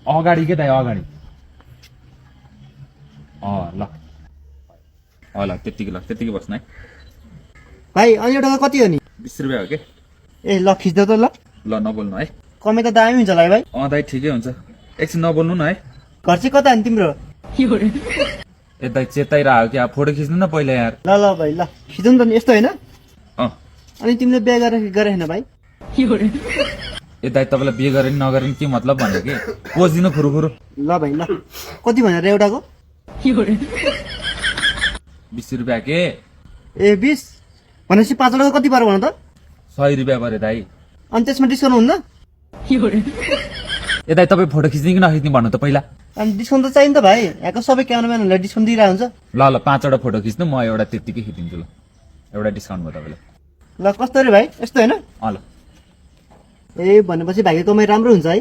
अगाडि के दाइ अगाडि ल ल त्यतिकै बस्नु है भाइ अनि एउटा कति हो नि 20 रुपियाँ हो के ए ल खिच्दै त ल ल नबोल्नु है कमै त दामी हुन्छ होला है भाइ दाइ ठिकै हुन्छ एकछिन नबोल्नु न है घर चाहिँ कता नि तिम्रो ए दाइ चेताइरहेको कि अब फोटो खिच्नु न पहिला यार ल ल भाइ ल खिचौँ त नि यस्तो होइन अँ अनि तिमीले बिहा गरे होइन भाइ ए दाइ तपाईँलाई बिहे गरेन नगरेन के मतलब भन्यो कि पोजिदिनु खुरुखुरु ल भाइ ल कति भनेर एउटाको 20 रुपियाँ के ए 20 भनेपछि 5 वटाको कति पर्यो भन त 100 रुपियाँ पऱ्यो दाइ अनि त्यसमा डिस्काउन्ट हुन्न ए दाइ तपाईँ फोटो खिच्ने कि नखिच्ने भन्नु त पहिला अनि डिस्काउन्ट त चाहिन्छ भाइ यहाँको सबै क्यामेराम्यानहरूलाई डिस्काउन्ट दिइरहेको हुन्छ ल 5 वटा फोटो खिच्नु म एउटा त्यत्तिकै खिचिदिन्छु ल एउटा डिस्काउन्ट भयो तपाईँलाई ल कस्तो रे भाइ यस्तो होइन ल ए भनेपछि भाइको कमाइ राम्रो हुन्छ है